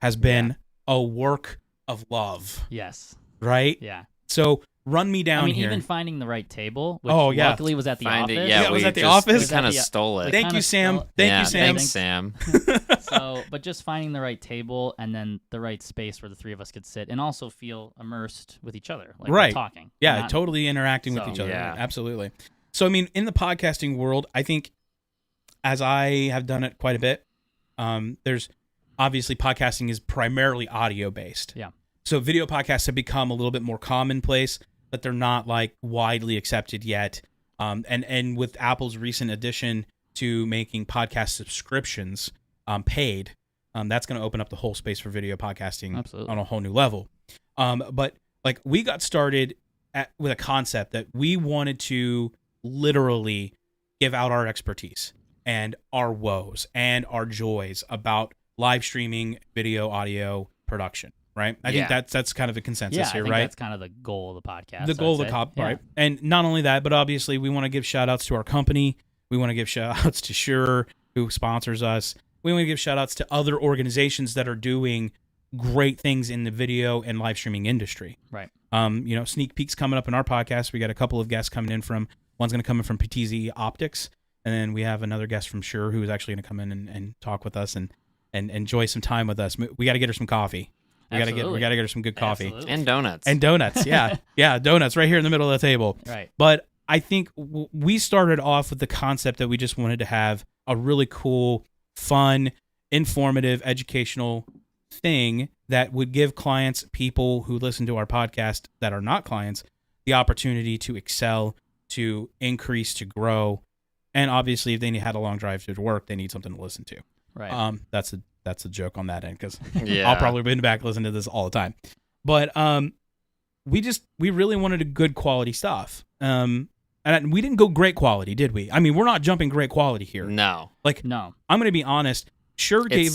has been a work of love, Yes. right? Yeah. So run me down here. Even finding the right table, which Oh, yeah. luckily was at the Find office. it. Yeah, Yeah, it was we at the just- office? We kind of Yeah. stole it. Thank Thank kinda you, Sam. still- Thank yeah, you, Sam. Thanks, Sam. But just finding the right table and then the right space where the three of us could sit and also feel immersed with each other, like Right. we're talking. Yeah, Not- totally interacting with So- each other. Yeah. Absolutely. So, I mean, in the podcasting world, I think as I have done it quite a bit, there's obviously podcasting is primarily audio based. Yeah. So video podcasts have become a little bit more commonplace, but they're not like widely accepted yet. And with Apple's recent addition to making podcast subscriptions paid, that's going to open up the whole space for video podcasting Absolutely. on a whole new level. But like we got started with a concept that we wanted to literally give out our expertise and our woes and our joys about live streaming, video, audio production. Right, I think that's kind of the consensus Yeah, here, I think right? that's kind of the goal of the podcast. The goal of I'd the say. cop, Yeah. right? And not only that, but obviously we want to give shout outs to our company. We want to give shout outs to Shure, who sponsors us. We want to give shout outs to other organizations that are doing great things in the video and live streaming industry. Right. Sneak peeks coming up in our podcast. We got a couple of guests coming in from, one's going to come in from PTZOptics, and then we have another guest from Shure who's actually going to come in and talk with us and enjoy some time with us. We got to get her some coffee. We gotta get her some good coffee. Absolutely. And donuts. And donuts. Yeah, donuts right here in the middle of the table. Right. But I think we started off with the concept that we just wanted to have a really cool, fun, informative, educational thing that would give clients, people who listen to our podcast that are not clients, the opportunity to excel, to increase, to grow. And obviously, if they had a long drive to work, they need something to listen to. Right. That's a joke on that end because Yeah. I'll probably be in the back listening to this all the time. But we really wanted a good quality stuff. And we didn't go great quality, did we? I mean, we're not jumping great quality here. No. Like, No. I'm going to be honest. Sure gave.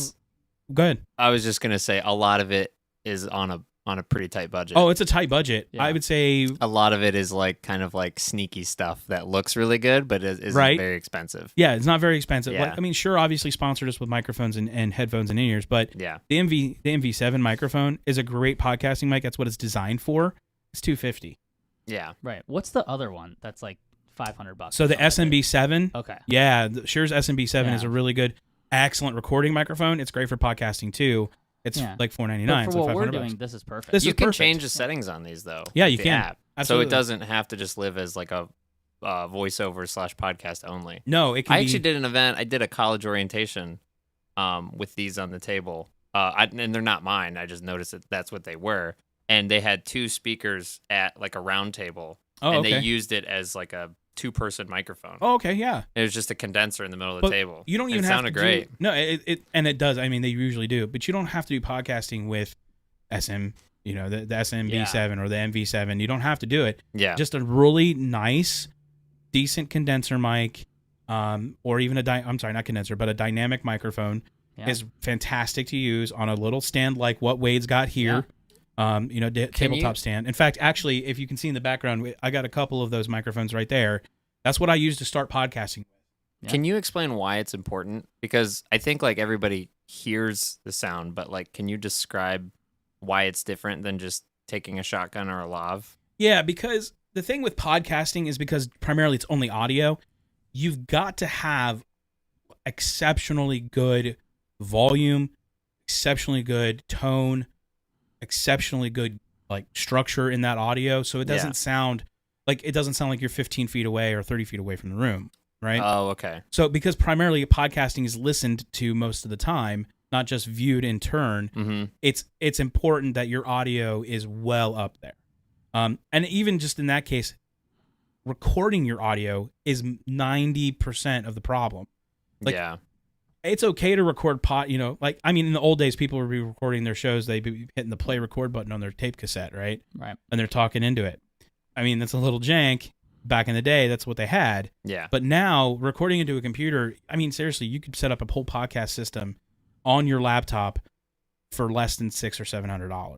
Go ahead. I was just gonna say a lot of it is on a pretty tight budget. Oh, it's a tight budget. Yeah. I would say. A lot of it is like kind of like sneaky stuff that looks really good, but isn't Right. very expensive. Yeah, it's not very expensive. Yeah. Like, I mean, Sure obviously sponsored us with microphones and headphones and in-ears, but Yeah. the MV7 microphone is a great podcasting mic. That's what it's designed for. It's $250. Yeah. Right. What's the other one that's like $500? So the SMB7. Okay. Yeah, Sure's SMB7 Yeah. is a really good, excellent recording microphone. It's great for podcasting too. It's Yeah. like $499. But for so what we're $500. doing, this is perfect. This You is can perfect. change the settings on these though. Yeah, you the can. App. Absolutely. So it doesn't have to just live as like a voiceover / podcast only. No, it can I be. actually did an event. I did a college orientation with these on the table. And they're not mine. I just noticed that that's what they were. And they had two speakers at like a round table. Oh, and okay. they used it as like a 2-person microphone. Oh, okay, yeah. It was just a condenser in the middle of But the table. You don't And even it have sounded to great. Do, no, it does. I mean, they usually do, but you don't have to do podcasting with the SMB7 or the MV7. You don't have to do it. Yeah. Just a really nice, decent condenser mic, or even a dynamic microphone Yeah. is fantastic to use on a little stand like what Wade's got here. Tabletop stand. In fact, actually, if you can see in the background, I got a couple of those microphones right there. That's what I use to start podcasting. Yeah. Can you explain why it's important? Because I think like everybody hears the sound, but like, can you describe why it's different than just taking a shotgun or a lav? Yeah, because the thing with podcasting is because primarily it's only audio, you've got to have exceptionally good volume, exceptionally good tone, exceptionally good like structure in that audio, so it doesn't sound like you're 15 feet away or 30 feet away from the room, right? Oh, okay. So because primarily podcasting is listened to most of the time, not just viewed in turn, it's important that your audio is well up there. And even just in that case, recording your audio is 90% of the problem. Like, it's okay to record like, I mean, in the old days, people would be recording their shows. They'd be hitting the play record button on their tape cassette, right? Right. And they're talking into it. I mean, that's a little jank. Back in the day, that's what they had. Yeah. But now, recording into a computer, I mean, seriously, you could set up a whole podcast system on your laptop for less than $600 or $700.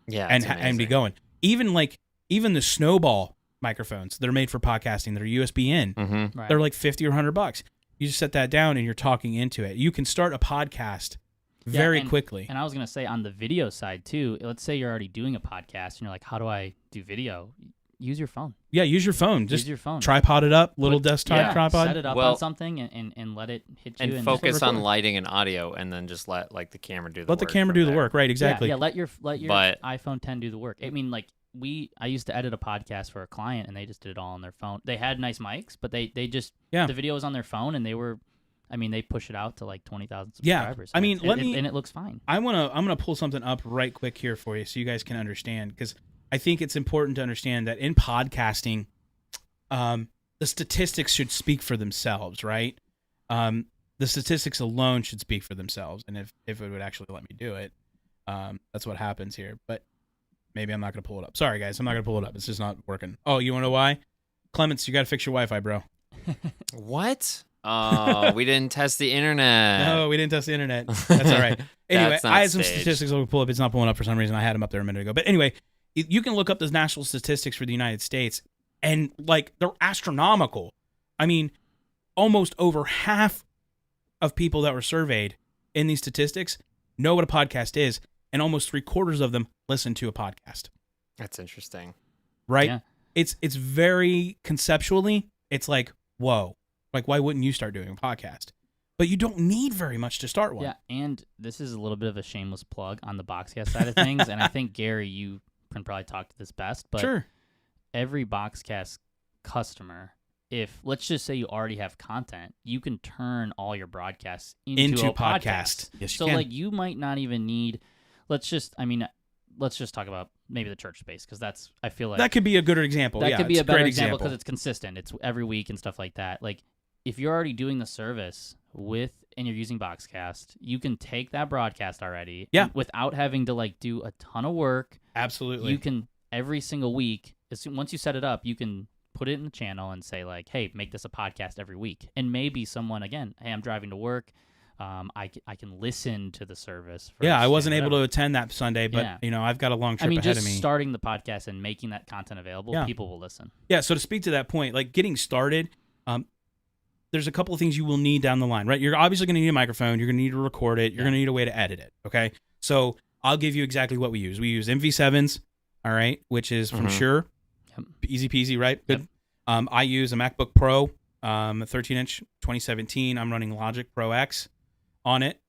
Yeah. And be going. Even the Snowball microphones that are made for podcasting, that are USB in, Right. they're like $50 or $100. You just set that down and you're talking into it. You can start a podcast very quickly. And I was going to say on the video side too, let's say you're already doing a podcast and you're like, how do I do video? Use your phone. Yeah, use your phone. Just use your phone. Tripod it up, little desktop tripod. Set it up on something and let it hit you. And focus on lighting and audio, and then just let the camera do the work. Let the camera do the work, right? Exactly. Yeah, let your iPhone 10 do the work. I mean, like I used to edit a podcast for a client, and they just did it all on their phone. They had nice mics, but they just the video was on their phone, and they push it out to like 20,000 subscribers. I mean, and it looks fine. I'm gonna pull something up right quick here for you, so you guys can understand, because I think it's important to understand that in podcasting, the statistics should speak for themselves, right? The statistics alone should speak for themselves, and if it would actually let me do it, that's what happens here. But maybe I'm not going to pull it up. Sorry, guys, I'm not going to pull it up. It's just not working. Oh, you want to know why? Clements, you got to fix your Wi-Fi, bro. What? Oh, we didn't test the internet. No, we didn't test the internet. That's all right. Anyway, I had some statistics I'll pull up. It's not pulling up for some reason. I had them up there a minute ago. But anyway, you can look up those national statistics for the United States, and like they're astronomical. I mean, almost over half of people that were surveyed in these statistics know what a podcast is, and almost 3/4 of them listen to a podcast. That's interesting. Right? Yeah. It's very conceptually, it's like, whoa. Like, why wouldn't you start doing a podcast? But you don't need very much to start one. Yeah, and this is a little bit of a shameless plug on the BoxCast side of things, and I think, Gary, you can probably talk to this best, but sure. Every BoxCast customer, if let's just say you already have content, you can turn all your broadcasts into a podcast. Yes, you so can. like you might not even need. Let's just talk about maybe the church space, because that's, I feel like that could be a good example. That could be a better example because example. it's consistent. It's every week and stuff like that. Like if you're already doing the service and you're using BoxCast, you can take that broadcast already, without having to like do a ton of work. Absolutely. You can every single week. Once you set it up, you can put it in the channel and say like, "Hey, make this a podcast every week." And maybe someone, again, "Hey, I'm driving to work. I can listen to the service." I wasn't able to attend that Sunday, but I've got a long trip ahead of me. Just starting the podcast and making that content available, people will listen. Yeah. So to speak to that point, like getting started, there's a couple of things you will need down the line, right? You're obviously going to need a microphone. You're going to need to record it. You're going to need a way to edit it. Okay. So I'll give you exactly what we use. We use MV7s, all right, which is from Shure. Yep. Easy peasy, right? Good. Yep. I use a MacBook Pro, 13-inch, 2017. I'm running Logic Pro X on it,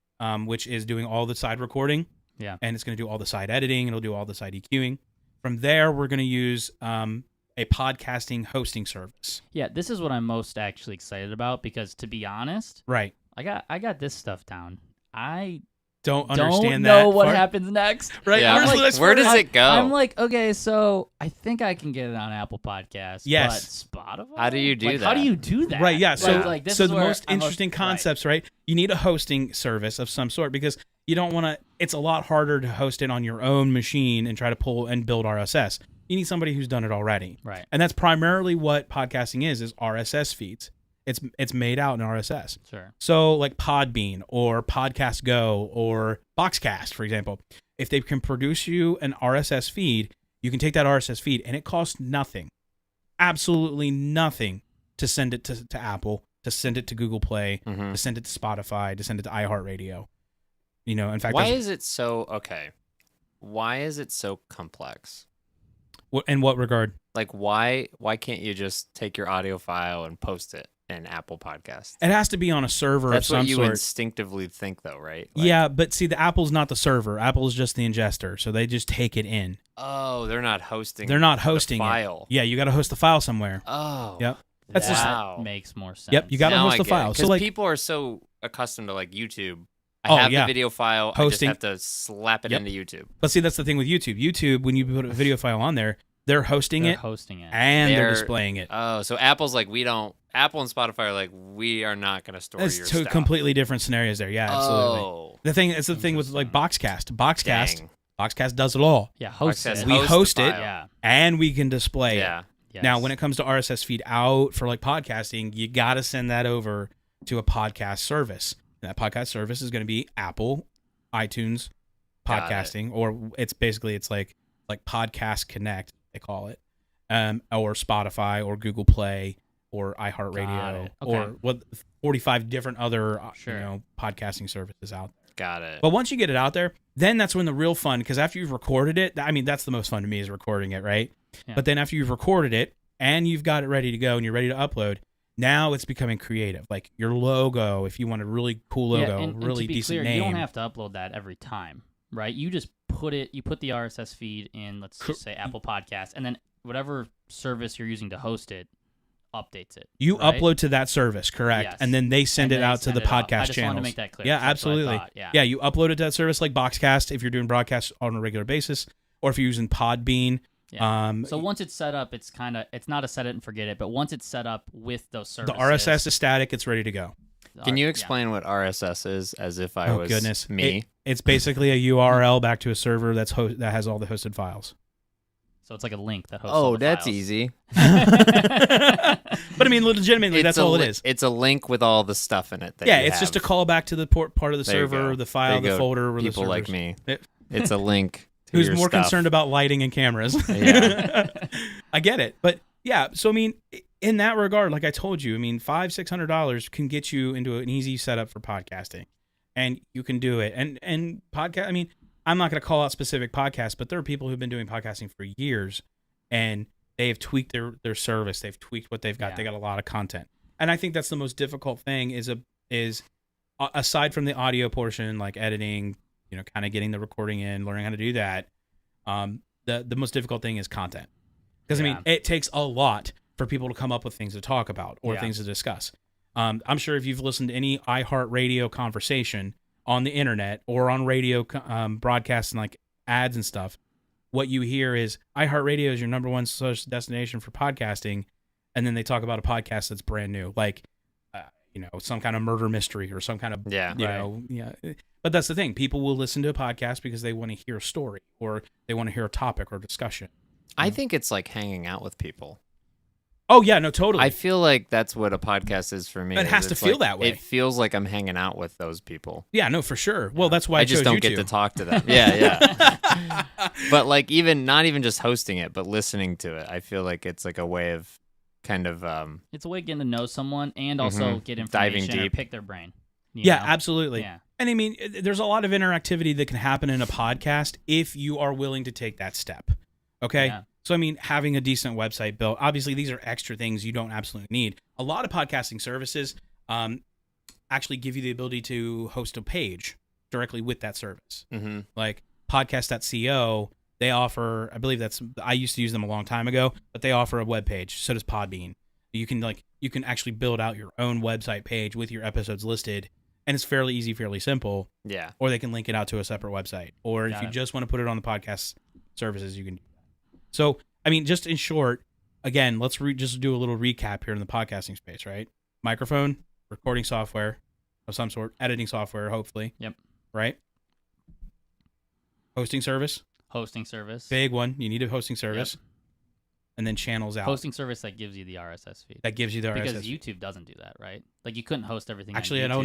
which is doing all the side recording. Yeah. And it's going to do all the side editing. It'll do all the side EQing. From there, we're going to use a podcasting hosting service. Yeah, this is what I'm most actually excited about, because to be honest, right, I got this stuff down. I don't understand know that what part. happens next. Right? Yeah. Where does it go? I'm like, okay, so I think I can get it on Apple Podcasts. Yes. But Spotify? How do you do that? How do you do that? Right, yeah. So, this so is the where most interesting concepts, right? You need a hosting service of some sort, because you don't want to, it's a lot harder to host it on your own machine and try to pull and build RSS. You need somebody who's done it already. Right. And that's primarily what podcasting is RSS feeds. It's made out in RSS. Sure. So like Podbean or Podcast Go or BoxCast, for example, if they can produce you an RSS feed, you can take that RSS feed and it costs nothing, absolutely nothing, to send it to Apple, to send it to Google Play, to send it to Spotify, to send it to iHeartRadio. In fact, why is it so okay? why is it so complex? In what regard? Like, why can't you just take your audio file and post it in Apple Podcasts? It has to be on a server That's of some what you sort. instinctively think, though, right? Like, Yeah, but see, the Apple's not the server. Apple's just the ingester, so they just take it in. oh, they're not hosting. They're not hosting the file. it. Yeah, you got to host the file somewhere. Oh, Yep. That's that just- wow. makes more sense. Yep, you got to Now host I the get file. it, So 'cause like, people are so accustomed to like YouTube. Oh, I have yeah. the video file. Hosting. I just have to slap it Yep. into YouTube. but see, that's the thing with YouTube. YouTube, when you put a video file on there, they're hosting They're it hosting it. and they're They're- displaying it. Oh, so Apple's like, Apple and Spotify are like, we are not going to store It's your two stuff. completely different scenarios there. Yeah, absolutely. Oh, It's the thing with like BoxCast. BoxCast does it all. Yeah, host Access it. We host host the it file. Yeah. and we can display it. Yeah. Yes. Now, when it comes to RSS feed out for like podcasting, you got to send that over to a podcast service. And that podcast service is going to be Apple, iTunes, Got podcasting, or it's like Podcast Connect, they call it, or Spotify, or Google Play, or Got iHeartRadio, it. Okay. or 45 different other Sure. podcasting services out there. Got it. But once you get it out there, then that's when the real fun, because after you've recorded it, I mean, that's the most fun to me is recording it, right? Yeah. But then after you've recorded it and you've got it ready to go and you're ready to upload, now it's becoming creative. Like your logo, if you want a really cool logo, and really to be decent clear, name. you don't have to upload that every time, right? You just put the RSS feed in, let's just say Apple Podcast, and then whatever service you're using to host it updates it. You right? upload to that service, correct? Yes. And then they send And it they out to send the it out. podcast I just channels. wanted to make that clear. Yeah, That's what I absolutely. thought, Yeah. Yeah, you upload it to that service like BoxCast if you're doing broadcasts on a regular basis, or if you're using Podbean. Yeah. So once it's set up, it's not a set it and forget it, but once it's set up with those The services, RSS is static, it's ready to go. Can you yeah. explain what RSS is as if I Oh was goodness, me? It's basically a URL back to a server that has all the hosted files. So it's like a link that hosts all Oh, the that's files. easy. But I mean, legitimately, that's all it is. It's a link with all the stuff in it. That Yeah, you it's just a have. callback to the part of the There you server, go. the file, There you the go. folder, or the People like servers. me. It- It's a link. To Who's your more stuff. concerned about lighting and cameras? Yeah. I get it, but yeah. So I mean, in that regard, like I told you, I mean, $500-$600 can get you into an easy setup for podcasting, and you can do it. And podcast. I mean, I'm not going to call out specific podcasts, but there are people who've been doing podcasting for years, and they've tweaked their service. They've tweaked what they've got. Yeah. They got a lot of content, and I think that's the most difficult thing. Is aside from the audio portion, like editing, kind of getting the recording in, learning how to do that. The most difficult thing is content, because I mean, it takes a lot for people to come up with things to talk about or things to discuss. I'm sure if you've listened to any iHeartRadio conversation on the internet or on radio broadcasts and like ads and stuff, what you hear is iHeartRadio is your number one source destination for podcasting, and then they talk about a podcast that's brand new, like some kind of murder mystery or some kind of But that's the thing. People will listen to a podcast because they want to hear a story or they want to hear a topic or discussion. I think it's like hanging out with people. Oh, yeah, no, totally. I feel like that's what a podcast is for me. It has to It's feel like- that way. It feels like I'm hanging out with those people. Yeah, no, for sure. Well, that's why I just chose don't you get two. to talk to them. Yeah. But like not even just hosting it, but listening to it. I feel like it's like a way of kind of It's a way of getting to know someone and also get information Diving or deep. pick their brain. Yeah, know? absolutely. Yeah. And I mean, there's a lot of interactivity that can happen in a podcast if you are willing to take that step. Okay? Yeah. So, I mean, having a decent website built, obviously, these are extra things you don't absolutely need. A lot of podcasting services actually give you the ability to host a page directly with that service. mm-hmm. Like podcast.co, they offer, I believe I used to use them a long time ago, but they offer a web page. So does Podbean. You can actually build out your own website page with your episodes listed, and it's fairly easy, fairly simple. Yeah. Or they can link it out to a separate website. Or if Got you it. just want to put it on the podcast services, you can do that. So, I mean, just in short, again, let's just do a little recap here in the podcasting space, right? Microphone, recording software of some sort, editing software, hopefully. Yep. Right? Hosting service, Hosting service. big one. You need a hosting service. And then channels out. Hosting service that gives you the RSS feed. That gives you the Because RSS. YouTube doesn't do that, right? Like you couldn't host everything. Actually, on I YouTube.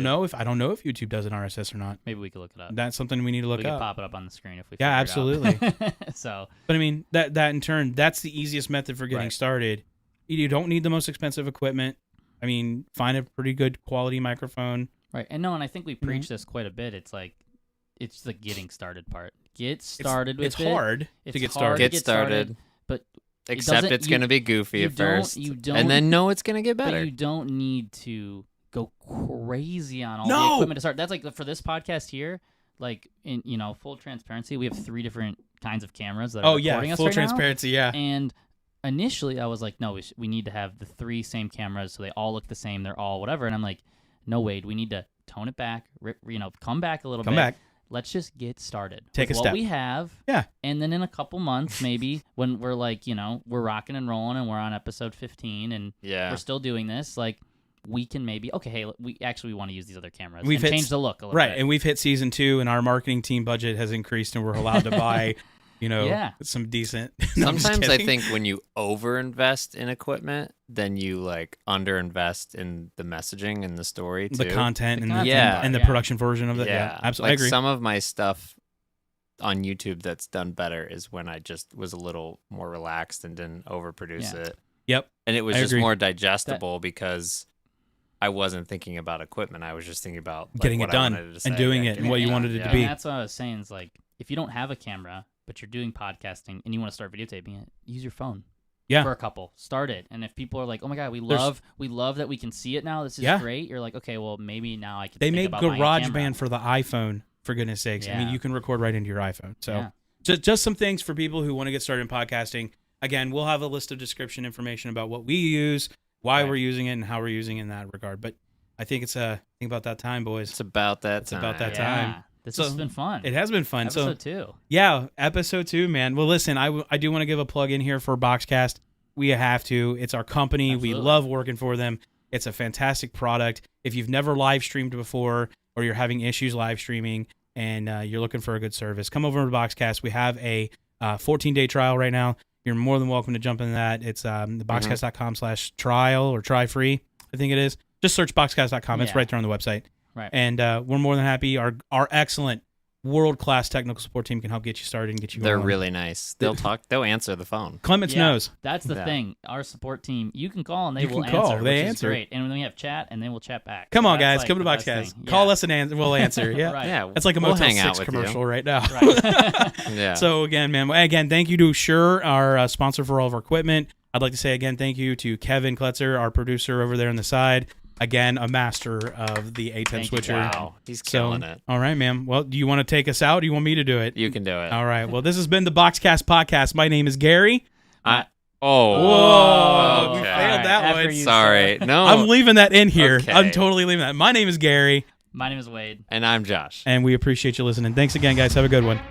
don't know if YouTube does an RSS or not. Maybe we could look it up. That's something we need to look we could up. pop it up on the screen if we. Yeah, figure it out. absolutely. So But I mean, that in turn, that's the easiest method for getting Right. started. You don't need the most expensive equipment. I mean, find a pretty good quality microphone. right, and I think we preach this quite a bit. It's like it's the getting started part. Get started with it. It's hard to get started. Get started. But Accept it's going to be goofy at first. And then know it's going to get better. But you don't need to go crazy on all the No! equipment to start. That's like for this podcast here, like in full transparency, we have 3 different kinds of cameras that are recording us full right transparency, now. yeah. And initially I was like, no, we need to have the 3 same cameras so they all look the same, they're all whatever. And I'm like, no, Wade, we need to tone it back, come back a little bit. Come back. Let's just get started. Take with a step. What we have. Yeah. And then in a couple months, maybe when we're like, we're rocking and rolling and we're on episode 15 and we're still doing this, like we can maybe, hey, we want to use these other cameras and change the look a little bit. Right. And we've hit season 2 and our marketing team budget has increased and we're allowed to buy, some decent. No, sometimes I think when you overinvest in equipment, then you like underinvest in the messaging and the story too. The content and and the production version of it. Yeah, absolutely. Like I agree. some of my stuff on YouTube that's done better is when I just was a little more relaxed and didn't overproduce it. Yep. And it was just more digestible because I wasn't thinking about equipment. I was just thinking about getting it done and doing it and what you wanted it to be. And that's what I was saying is like, if you don't have a camera, but you're doing podcasting and you want to start videotaping it, use your phone. Yeah. For a couple. Start it. And if people are like, oh my God, we love that we can see it now. This is great. You're like, okay, well, maybe now I can They think made about buying a camera. GarageBand for the iPhone, for goodness sakes. Yeah. I mean, you can record right into your iPhone. So just some things for people who want to get started in podcasting. Again, we'll have a list of description information about what we use, why we're using it, and how we're using it in that regard. But I think it's think about that time, boys. It's about that time. About that time. This has been fun. It has been fun. Episode 2. Yeah, episode 2, man. Well, listen, I do want to give a plug in here for BoxCast. We have to. It's our company. Absolutely. We love working for them. It's a fantastic product. If you've never live streamed before or you're having issues live streaming and you're looking for a good service, come over to BoxCast. We have a 14-day trial right now. You're more than welcome to jump into that. It's boxcast.com/trial or try free, I think it is. Just search boxcast.com. It's right there on the website. Right. And we're more than happy. Our excellent world-class technical support team can help get you started and get you going. They're really nice. They'll answer the phone. Clements knows. That's the thing. Our support team, you can call and they will call. answer, They which answer. is great. And when we have chat, and they will chat back. Come so on, guys. like Come to the best BoxCast. thing. Call us and we'll answer. Yeah. Right. Yeah. It's like a we'll Motel hang out 6 with commercial you. right now. Right. Yeah. So, again, man, thank you to Shure, our sponsor for all of our equipment. I'd like to say, again, thank you to Kevin Kletzer, our producer over there on the side. Again, a master of the A10 switcher. Wow. He's killing it. All right, man. Well, do you want to take us out or do you want me to do it? You can do it. All right. Well, this has been the BoxCast podcast. My name is Gary. Whoa. Whoa. You Okay. failed that After one. you Sorry. No. I'm leaving that in here. Okay. I'm totally leaving that. My name is Gary. My name is Wade. And I'm Josh. And we appreciate you listening. Thanks again, guys. Have a good one.